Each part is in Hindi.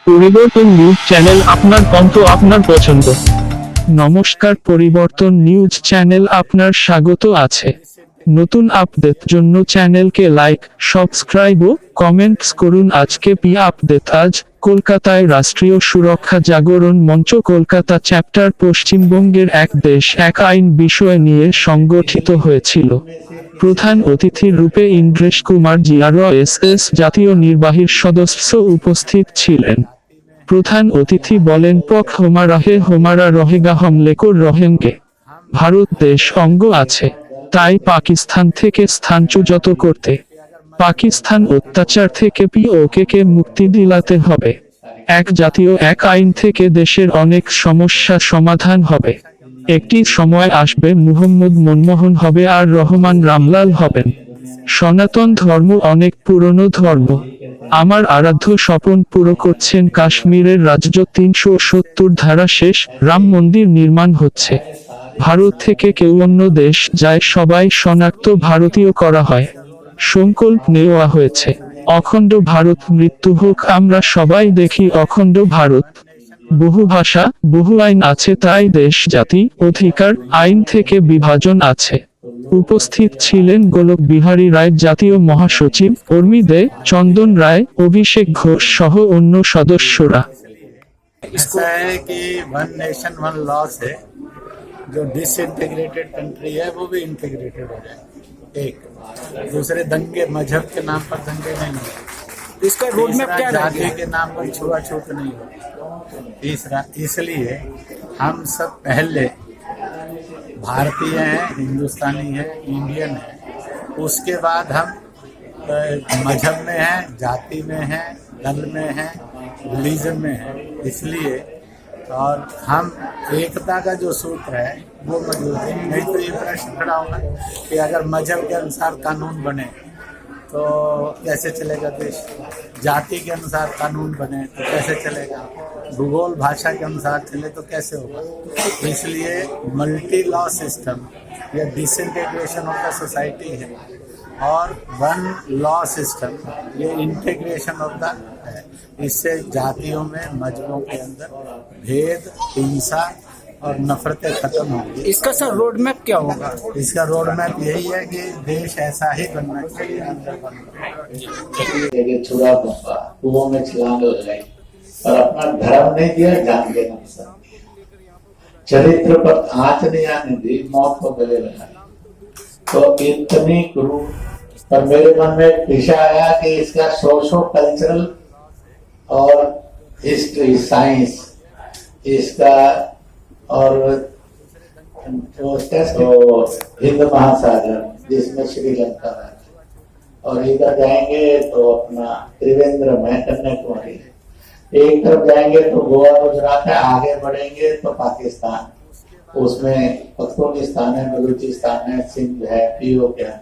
পরিবর্তন নিউজ চ্যানেল, আপনার কণ্ঠ, আপনার পছন্দ। নমস্কার, পরিবর্তন নিউজ চ্যানেল আপনার স্বাগত আছে। নতুন আপডেট জন্য চ্যানেলকে লাইক, সাবস্ক্রাইব ও কমেন্টস করুন। আজকে আপডেট। আজ কলকাতায় রাষ্ট্রীয় সুরক্ষা জাগরণ মঞ্চ কলকাতা চ্যাপ্টার পশ্চিমবঙ্গের এক দেশ এক আইন বিষয় নিয়ে সংগঠিত হয়েছিল। প্রধান অতিথি রূপে ইন্দ্রেশ কুমার জিআরএসএস জাতীয় নির্বাহীর সদস্য উপস্থিত ছিলেন। প্রধান অতিথি বলেন, পক হোমারা রহেগা হম লেকর রহেঙ্গে। ভারত দেশ অঙ্গ আছে, তাই পাকিস্তান থেকে স্থানচ্যুত করতে, পাকিস্তান অত্যাচার থেকে পিওকে মুক্তি দিলাতে হবে। এক জাতীয় এক আইন থেকে দেশের অনেক সমস্যা সমাধান হবে। একটি সময় আসবে মুহম্মদ মনমোহন হবে আর রহমান রামলাল হবেন। সনাতন ধর্ম অনেক পুরনো ধর্ম। আমার আরাধ্য স্বপন পুরো করছেন কাশ্মীরের রাজ্য ৩৭০ ধারা শেষ, রাম মন্দির নির্মাণ হচ্ছে। ভারত থেকে কেউ অন্য দেশ যায়, সবাই শনাক্ত ভারতীয় করা হয়। সংকল্প নেওয়া হয়েছে, অখণ্ড ভারত মৃত্যু হোক, আমরা সবাই দেখি অখণ্ড ভারত। বহু ভাষা, বহু আইন আছে, তাই দেশ জাতি অধিকার আইন থেকে বিভাজন আছে। উপস্থিত ছিলেন গোলক বিহারী রায়, জাতীয় মহাসচিব, উর্মি দে, চন্দন রায়, অভিষেক ঘোষ সহ অন্য সদস্যরা। ऐसा है कि वन नेशन वन लॉ से जो डिसइंटीग्रेटेड कंट्री है वो भी इंटीग्रेटेड हो जाए। एक दूसरे दंगे, मजहब के नाम पर दंगे नहीं हो, इसका रोड मैप क्या जाति रहेगा? के नाम पर छुआछूत नहीं हो। तीसरा, इसलिए हम सब पहले भारतीय हैं, हिंदुस्तानी है, इंडियन है, उसके बाद हम मजहब में हैं, जाति में हैं, दल में हैं, रिलीजन में है। इसलिए और हम एकता का जो सूत्र है वो मौजूद है। नहीं तो ये प्रश्न खड़ा होगा कि अगर मजहब के अनुसार कानून बने तो कैसे चलेगा देश, जाति के अनुसार कानून बने तो कैसे चलेगा, भूगोल भाषा के अनुसार चले तो कैसे होगा। इसलिए मल्टी लॉ सिस्टम या डिसइंटीग्रेशन ऑफ द सोसाइटी है और वन लॉ सिस्टम ये इंटीग्रेशन ऑफ द है। इससे जातियों में, मजहबों के अंदर भेद, हिंसा और नफरतें खत्म होंगी। इसका सर रोड मैप क्या होगा? इसका रोड मैप यही है कि देश ऐसा ही बनना चाहिए, अंदर बनना। छुरा दूंगा, कुओं में छलांग लगाई और अपना धर्म नहीं दिया, जान देना पसंद किया। चरित्र पर आंच नहीं आने दी, मौत को गले लगा। तो इतनी क्रूर, पर मेरे मन में विषय आया कि इसका सोशो कल्चरल और हिस्ट्री, साइंस इसका और तो हिंद महासागर जिसमें श्रीलंका है, और इधर जाएंगे तो अपना त्रिवेंद्र में कन्याकुमारी, एक तरफ जाएंगे तो गोवा गुजरात है, आगे बढ़ेंगे तो पाकिस्तान, उसमें पख्तूनिस्तान है, बलूचिस्तान है, सिंध है, पीओके है।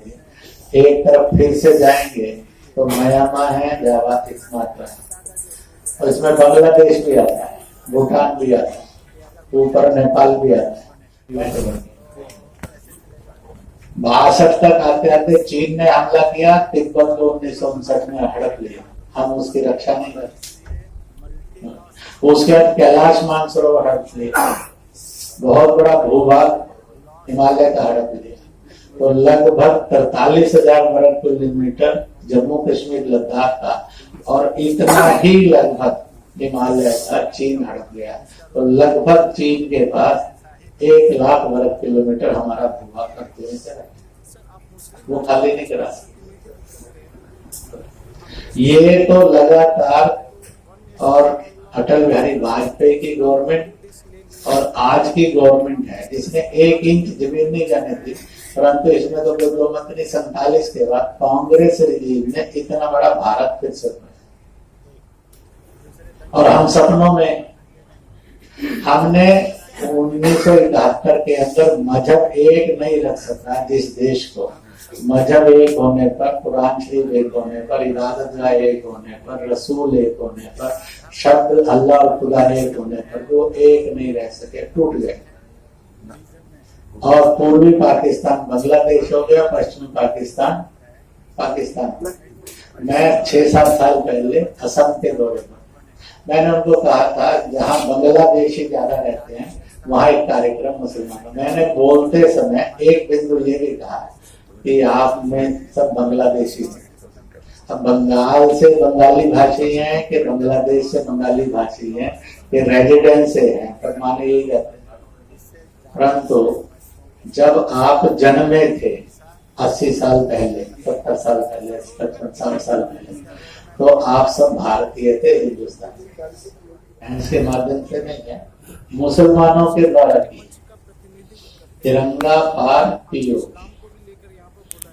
एक तरफ फिर से जाएंगे तो म्यांमार है, जावा सुमात्रा है, और इसमें बांग्लादेश भी आता है, भूटान भी आता है, ऊपर नेपाल भी आता है। 62 तक आते आते चीन ने हमला किया, तिब्बत को 1959 में हड़प लिया, हम उसकी रक्षा नहीं करते। उसके बाद कैलाश मानसरोवर हड़प लिया, बहुत बड़ा भूभाग हिमालय का हड़प लिया। तो लगभग 43,000 वर्ग किलोमीटर जम्मू कश्मीर लद्दाख का, और इतना ही लगभग हिमालय का चीन हड़प गया। तो लगभग चीन के पास 1 लाख वर्ग किलोमीटर हमारा भूभाग करते हुए चला, वो खाली नहीं करा सकते। ये तो लगातार, और अटल बिहारी वाजपेयी की गवर्नमेंट और आज की गवर्नमेंट है, जिसने 1 इंच जमीन नहीं जाने दी, परंतु इसमें तो 47 के बाद कांग्रेस रिजीम ने इतना बड़ा भारत फिर से बनाया। और हम सपनों में हमने 1971 के अंदर मजहब एक नहीं रख सका जिस देश को, मजहब एक होने पर, कुरान शरीफ एक होने पर, इबादतगाह एक होने पर, रसूल एक होने पर, शब्द अल्लाह और खुदा एक होने पर, वो एक नहीं रह सके, टूट गए। और पूर्वी पाकिस्तान बांग्लादेश हो गया, पश्चिमी पाकिस्तान पाकिस्तान। मैं 6-7 साल पहले असम के दौरे पर, मैंने उनको कहा था जहाँ बांग्लादेशी ज्यादा रहते हैं वहाँ एक कार्यक्रम मुसलमानों, मैंने बोलते समय एक बिंदु ये भी कहा कि आप में सब बांग्लादेशी हैं। अब बंगाल से बंगाली भाषी हैं कि बांग्लादेश से बंगाली भाषी हैं कि रेजिडेंस से हैं, पर माने यही रहते हैं। परंतु जब आप जन्मे थे 80 साल पहले, 70 साल पहले, 55 साल पहले, तो आप सब भारतीय थे, हिंदुस्तानी। इसके माध्यम से नहीं है, मुसलमानों के द्वारा की तिरंगा पार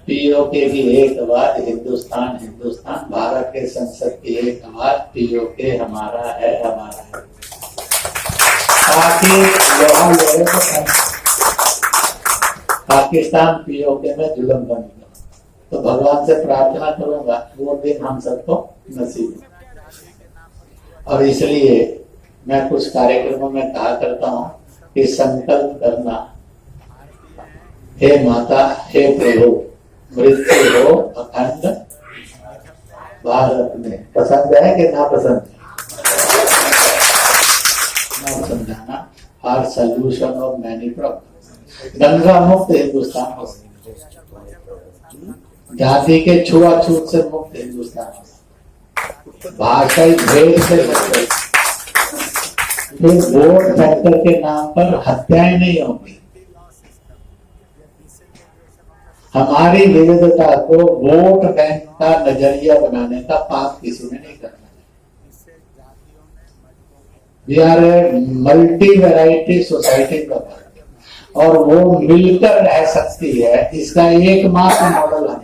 पीओके की एक आवाज हिंदुस्तान हिंदुस्तान, भारत के संसद की एक आवाज पीओके हमारा है हमारा है। ताकि लोहा लोहे को पाकिस्तान पीओके में जुल्म बन गया। तो भगवान से प्रार्थना करूंगा वो दिन हम सबको नसीब हो। और इसलिए मैं कुछ कार्यक्रमों में कहा करता हूँ कि संकल्प करना, हे माता हे प्रभु मृत्यु हो अखंड भारत में। पसंद है कि ना पसंद है? ना समझाना हर सोल्यूशन ऑफ मैनी प्रॉब्लम। दंगा मुक्त हिंदुस्तान हो, जाति के छुआछूत से मुक्त हिंदुस्तान हो, भाषाई भेद से मुक्त, वोट फैक्टर के नाम पर हत्याएं नहीं होंगी। हमारी विविधता को वोट बैंक का नजरिया बनाने का पाप किसी ने नहीं करना। We are a multi variety society का पार्टी, और वो मिलकर रह सकती है, इसका एकमात्र मॉडल है।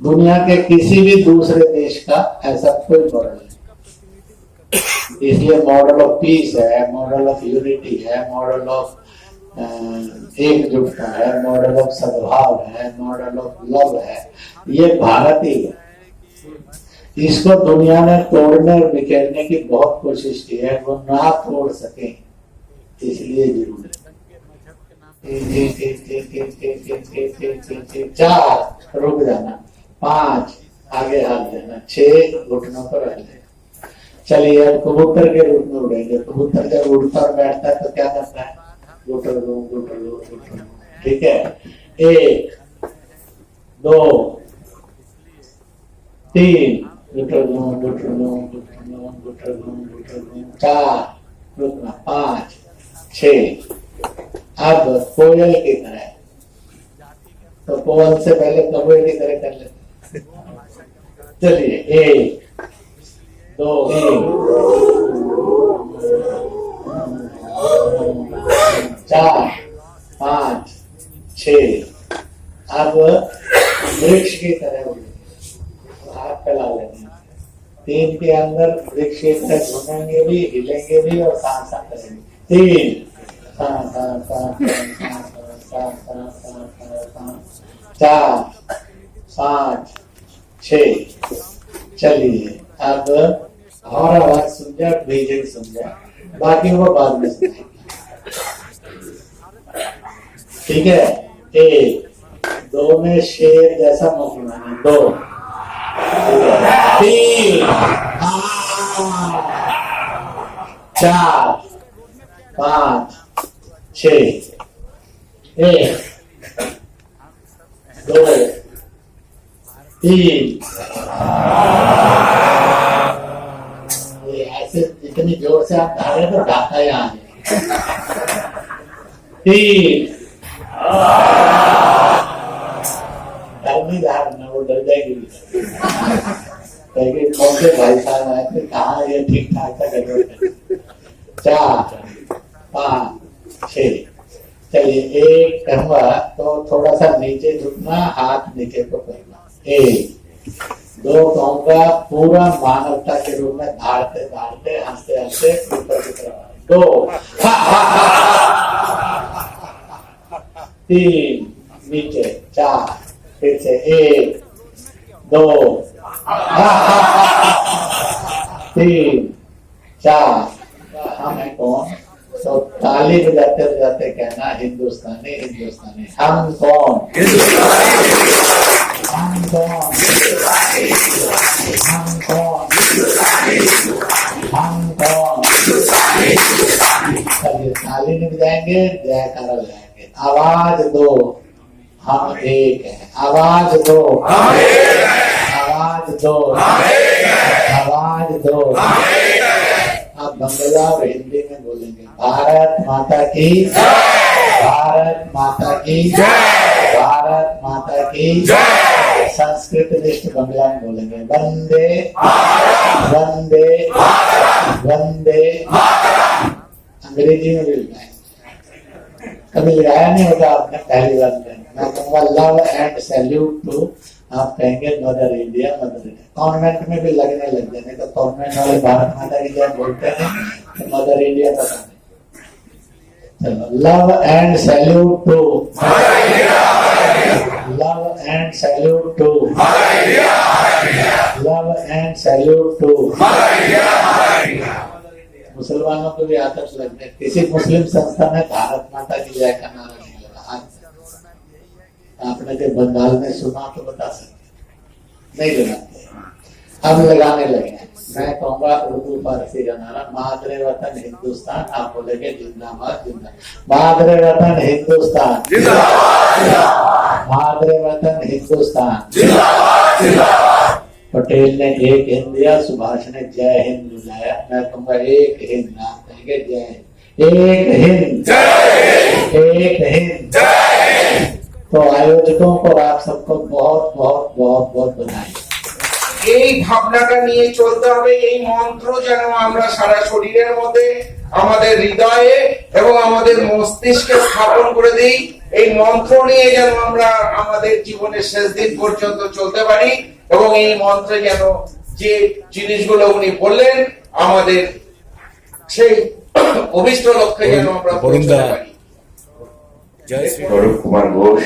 दुनिया के किसी भी दूसरे देश का ऐसा कोई मॉडल नहीं। इसलिए मॉडल ऑफ पीस है, मॉडल ऑफ यूनिटी है, मॉडल ऑफ एकजुटता है, मॉडल ऑफ सद्भाव है, मॉडल ऑफ लव है, ये भारत ही है। इसको दुनिया ने तोड़ने और बिखेरने की बहुत कोशिश की है, वो ना तोड़ सके, इसलिए जरूर है। 4 रुक जाना, 5 आगे हाथ देना, 6 घुटनों पर रह ले। चलिए अब कबूतर के रूप में उड़ेंगे। कबूतर जब उड़ता और बैठता है तो क्या करता है? गुटर लो। ठीक है, 1 2 3 गुटर लो 4 रुकना, 5 6। अब कोयल की तरह, तो कोयल से पहले कबूतर की तरह कर लेते। चलिए 1 2 4 5 6। अब वृक्ष की तरह हाथ फैला लेंगे। 3 के अंदर वृक्ष की तरह घूमेंगे भी, हिलेंगे भी और सांस करेंगे। 3 4 5 6। चलिए अब और आवाज सुन जाए, भेजन सुन जाए, बाकी वो बाद में सुनाएंगे। ठीक है, 1 2 में शेर जैसा मुख बनाना, 2 3 4 5 6 1 2 3। ऐसे इतनी जोर से आप धा रहे तो ढाका यहाँ है। 3 डर नहीं धारना, वो डर जाएगी। कौन से भाई साहब आए थे, कहा ये ठीक ठाक सा गड़बड़। 4 5 6। चलिए 1 कहूँगा तो थोड़ा सा नीचे झुकना, हाथ नीचे को करना। 1 2 कहूँगा पूरा मानवता के रूप में धारते धारते हंसते हंसते ऊपर की तरफ। 2 3 नीचे। 4 फिर से 1 2 3 4। हम है कौन? तो ताली बजाते बजाते कहना हिंदुस्तानी हिंदुस्तानी। हम कौन? हम कौन? हम कौन? हांगकांग, चलिए ताली नहीं बजाएंगे, जयकारा लगाएंगे। आवाज दो, हम एक हैं। आवाज दो, आवाज दो, आवाज दो। आप बंगला और हिंदी में बोलेंगे। भारत माता की, भारत माता की, भारत माता की। संस्कृत लिस्ट बंगला में बोलेंगे। वंदे वंदे वंदे। अंग्रेजी में भी लगाएंगे। कभी लगाया नहीं होगा आपने पहली बार में। मैं कहूँगा लव एंड सैल्यूट टू, आप कहेंगे mother India, mother India. Convent में भी लगने लग जाए, नहीं तो कॉन्वेंट वाले भारत माता की जय बोलते हैं तो मदर इंडिया पता नहीं। चलो, love and salute to, love and salute to, love and salute to. मुसलमानों को भी आदत लगने, किसी मुस्लिम संस्था में भारत माता की जय का नारा नहीं लगा। आपने जो बंगाल में सुना तो बता सकते, नहीं लगाते, अब लगाने लगे। मैं कहूँगा उर्दू फारसी का नारा, मादरे वतन हिंदुस्तान। आप बोलेंगे जिंदाबाद जिंदाबाद। मादरे वतन हिंदुस्तान जिंदाबाद, मादरे वतन हिंदुस्तान जिंदाबाद जिंदाबाद। पटेल ने एक हिंद दिया, सुभाष ने जय हिंद बुलाया। मैं कहूँगा एक हिंद, आप कहेंगे जय हिंद। एक हिंद, एक हिंद। तो आयोजकों को आप सबको बहुत बहुत बहुत बहुत बधाई। এই ভাবনাটা নিয়ে চলতে হবে। এই মন্ত্র যেন আমরা সারা শরীরের মধ্যে, আমাদের হৃদয়ে এবং আমাদের মস্তিষ্কে স্থাপন করে দিই। এই মন্ত্র নিয়ে যেন আমরা আমাদের জীবনের শেষ দিন পর্যন্ত চলতে পারি এবং এই মন্ত্রে যেন যে জিনিসগুলো উনি বললেন আমাদের সেই অভিষ্ট লক্ষ্যে যেন আমরা পৌঁছতে পারি। স্বরূপ কুমার ঘোষ,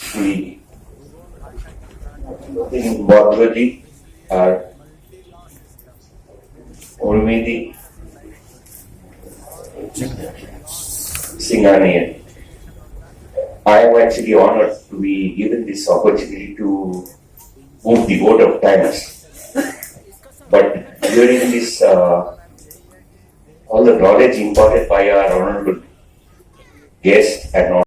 শ্রী ভদ্রজি আর উর্মিদি Singhania. I am actually honored to be given this opportunity to move the vote of thanks. But during this, all the knowledge imparted by our honorable guest and